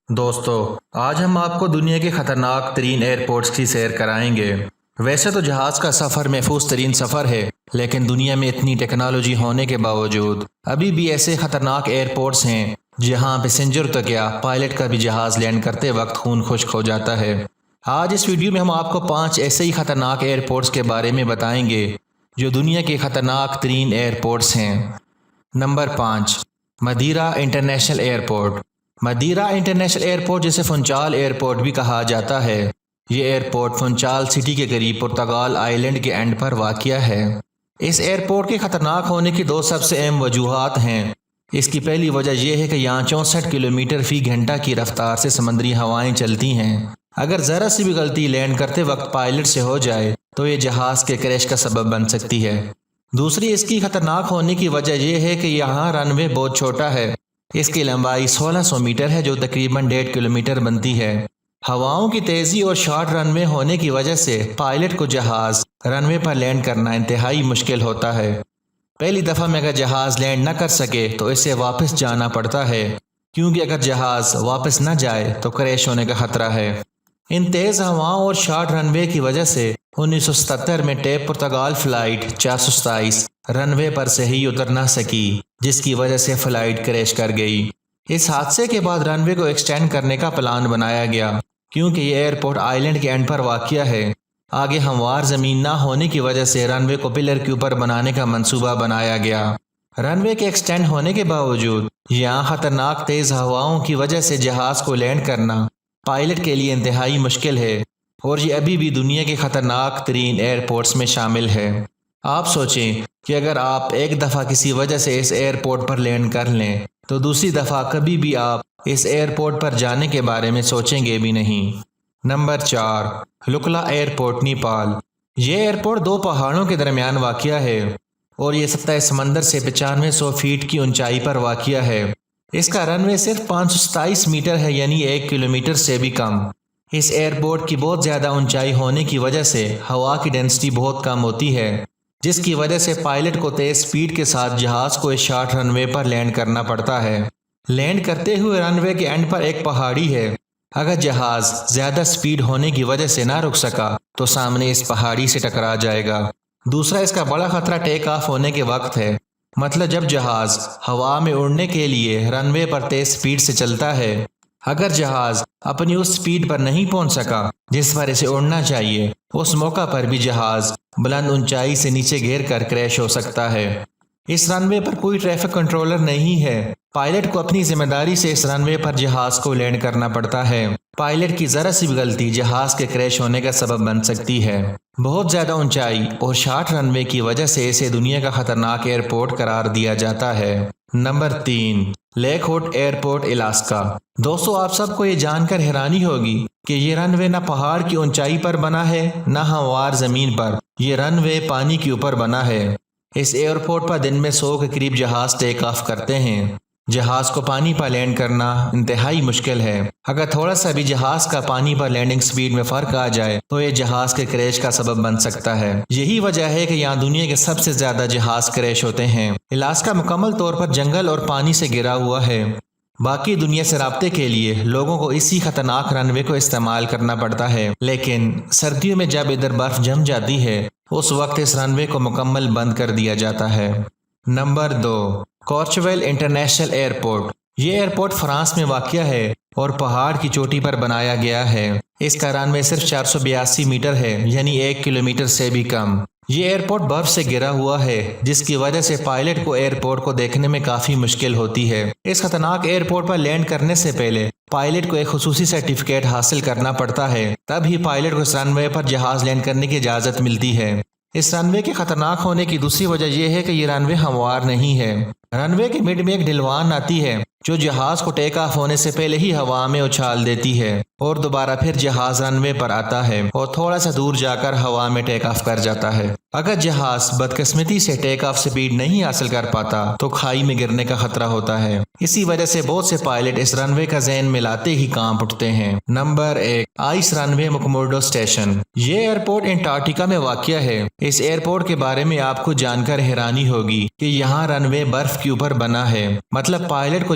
دوستو آج ہم آپ کو دنیا کے خطرناک ترین ایئرپورٹس کی سیر کرائیں گے۔ ویسے تو جہاز کا سفر محفوظ ترین سفر ہے، لیکن دنیا میں اتنی ٹیکنالوجی ہونے کے باوجود ابھی بھی ایسے خطرناک ایئرپورٹس ہیں جہاں پیسنجر تو کیا پائلٹ کا بھی جہاز لینڈ کرتے وقت خون خشک ہو جاتا ہے۔ آج اس ویڈیو میں ہم آپ کو 5 ایسے ہی خطرناک ایئرپورٹس کے بارے میں بتائیں گے جو دنیا کے خطرناک ترین ایئرپورٹس ہیں۔ Number 5، Madeira international airport. Madeira international airport جسے فنچال ایئرپورٹ بھی کہا جاتا ہے، یہ ایئرپورٹ فنچال سٹی کے قریب پرتگال آئی لینڈ کے اینڈ پر واقع ہے۔ اس ایئرپورٹ کے خطرناک ہونے کی 2 سب سے اہم وجوہات ہیں۔ اس کی پہلی وجہ یہ ہے کہ یہاں 64 کلومیٹر فی گھنٹہ کی رفتار سے سمندری ہوائیں چلتی ہیں۔ اگر ذرا سی بھی غلطی لینڈ کرتے وقت پائلٹ سے ہو جائے تو یہ جہاز کے کریش کا سبب بن سکتی ہے۔ دوسری اس کی خطرناک ہونے کی وجہ یہ ہے کہ یہاں رن وے بہت چھوٹا ہے۔ اس کی لمبائی 1600 میٹر ہے جو تقریباً 1.5 کلومیٹر بنتی ہے۔ ہواؤں کی تیزی اور شارٹ رن وے ہونے کی وجہ سے پائلٹ کو جہاز رن وے پر لینڈ کرنا انتہائی مشکل ہوتا ہے۔ پہلی دفعہ میں اگر جہاز لینڈ نہ کر سکے تو اسے واپس جانا پڑتا ہے، کیونکہ اگر جہاز واپس نہ جائے تو کریش ہونے کا خطرہ ہے۔ ان تیز ہواؤں اور شارٹ رن وے کی وجہ سے 1977 میں ٹیپ پرتگال فلائٹ 427 رن وے پر صحیح اتر نہ سکی، جس کی وجہ سے فلائٹ کریش کر گئی۔ اس حادثے کے بعد رن وے کو ایکسٹینڈ کرنے کا پلان بنایا گیا، کیونکہ یہ ایئرپورٹ آئی لینڈ کے اینڈ پر واقع ہے۔ آگے ہموار زمین نہ ہونے کی وجہ سے رن وے کو پلر کے اوپر بنانے کا منصوبہ بنایا گیا۔ رن وے کے ایکسٹینڈ ہونے کے باوجود یہاں خطرناک تیز ہواؤں کی وجہ سے جہاز کو لینڈ کرنا پائلٹ کے لیے انتہائی مشکل ہے، اور یہ ابھی بھی دنیا کے خطرناک ترین ایئرپورٹس میں شامل ہے۔ آپ سوچیں کہ اگر آپ ایک دفعہ کسی وجہ سے اس ایئرپورٹ پر لینڈ کر لیں تو دوسری دفعہ کبھی بھی آپ اس ایئرپورٹ پر جانے کے بارے میں سوچیں گے بھی نہیں۔ Number 4، Lukla airport Nepal. یہ ایئرپورٹ 2 پہاڑوں کے درمیان واقع ہے اور یہ سطح سمندر سے 9500 فیٹ کی اونچائی پر واقع ہے۔ اس کا رن وے صرف 527 میٹر ہے، یعنی 1 کلومیٹر سے بھی کم۔ اس ایئرپورٹ کی بہت زیادہ اونچائی ہونے کی وجہ سے ہوا کی ڈینسٹی بہت کم ہوتی ہے، جس کی وجہ سے پائلٹ کو تیز سپیڈ کے ساتھ جہاز کو اس شارٹ رن وے پر لینڈ کرنا پڑتا ہے۔ لینڈ کرتے ہوئے رن وے کے اینڈ پر ایک پہاڑی ہے۔ اگر جہاز زیادہ سپیڈ ہونے کی وجہ سے نہ رک سکا تو سامنے اس پہاڑی سے ٹکرا جائے گا۔ دوسرا اس کا بڑا خطرہ ٹیک آف ہونے کے وقت ہے، مطلب جب جہاز ہوا میں اڑنے کے لیے رن وے پر تیز سپیڈ سے چلتا ہے، اگر جہاز اپنی اس سپیڈ پر نہیں پہنچ سکا جس پر اسے اڑنا چاہیے، اس موقع پر بھی جہاز بلند اونچائی سے نیچے گر کر کریش ہو سکتا ہے۔ اس رن وے پر کوئی ٹریفک کنٹرولر نہیں ہے۔ پائلٹ کو اپنی ذمہ داری سے اس رن وے پر جہاز کو لینڈ کرنا پڑتا ہے۔ پائلٹ کی ذرا سی بھی غلطی جہاز کے کریش ہونے کا سبب بن سکتی ہے۔ بہت زیادہ اونچائی اور شارٹ رن وے کی وجہ سے اسے دنیا کا خطرناک ایئرپورٹ قرار دیا جاتا ہے۔ Number 3، Lake Hood Airport Alaska. دوستو آپ سب کو یہ جان کر حیرانی ہوگی کہ یہ رن وے نہ پہاڑ کی اونچائی پر بنا ہے نہ ہموار زمین پر، یہ رن وے پانی کے اوپر بنا ہے۔ اس ایئرپورٹ پر دن میں 100 کے قریب جہاز ٹیک آف کرتے ہیں۔ جہاز کو پانی پر لینڈ کرنا انتہائی مشکل ہے۔ اگر تھوڑا سا بھی جہاز کا پانی پر لینڈنگ سپیڈ میں فرق آ جائے تو یہ جہاز کے کریش کا سبب بن سکتا ہے۔ یہی وجہ ہے کہ یہاں دنیا کے سب سے زیادہ جہاز کریش ہوتے ہیں۔ الاسکا مکمل طور پر جنگل اور پانی سے گھرا ہوا ہے۔ باقی دنیا سے رابطے کے لیے لوگوں کو اسی خطرناک رن وے کو استعمال کرنا پڑتا ہے، لیکن سردیوں میں جب ادھر برف جم جاتی ہے اس وقت اس رن وے کو مکمل بند کر دیا جاتا ہے۔ Number 2، Courchevel international airport. یہ ایئرپورٹ فرانس میں واقع ہے اور پہاڑ کی چوٹی پر بنایا گیا ہے۔ اس کا رن وے صرف 482 میٹر ہے، یعنی 1 کلومیٹر سے بھی کم۔ یہ ایئرپورٹ برف سے گھرا ہوا ہے، جس کی وجہ سے پائلٹ کو ایئرپورٹ کو دیکھنے میں کافی مشکل ہوتی ہے۔ اس خطرناک ایئرپورٹ پر لینڈ کرنے سے پہلے پائلٹ کو ایک خصوصی سرٹیفکیٹ حاصل کرنا پڑتا ہے، تب ہی پائلٹ کو اس رن وے پر جہاز لینڈ کرنے کی اجازت ملتی ہے۔ اس رن وے کے خطرناک ہونے کی دوسری وجہ یہ ہے کہ یہ رن وے ہموار نہیں ہے۔ رن وے کے مڈ میں ایک ڈھلوان آتی ہے جو جہاز کو ٹیک آف ہونے سے پہلے ہی ہوا میں اچھال دیتی ہے، اور دوبارہ پھر جہاز رن وے پر آتا ہے اور تھوڑا سا دور جا کر ہوا میں ٹیک آف کر جاتا ہے۔ اگر جہاز بدقسمتی سے ٹیک آف سپیڈ نہیں حاصل کر پاتا تو کھائی میں گرنے کا خطرہ ہوتا ہے۔ اسی وجہ سے بہت سے پائلٹ اس رن وے کا ذہن ملاتے ہی کانپ اٹھتے ہیں۔ نمبر 1، آئس رن وے مکمورڈو اسٹیشن۔ یہ ایئرپورٹ انٹارکٹیکا میں واقع ہے۔ اس ایئرپورٹ کے بارے میں آپ کو جان کر حیرانی ہوگی کہ یہاں رن وے برف کے اوپر بنا ہے، مطلب پائلٹ کو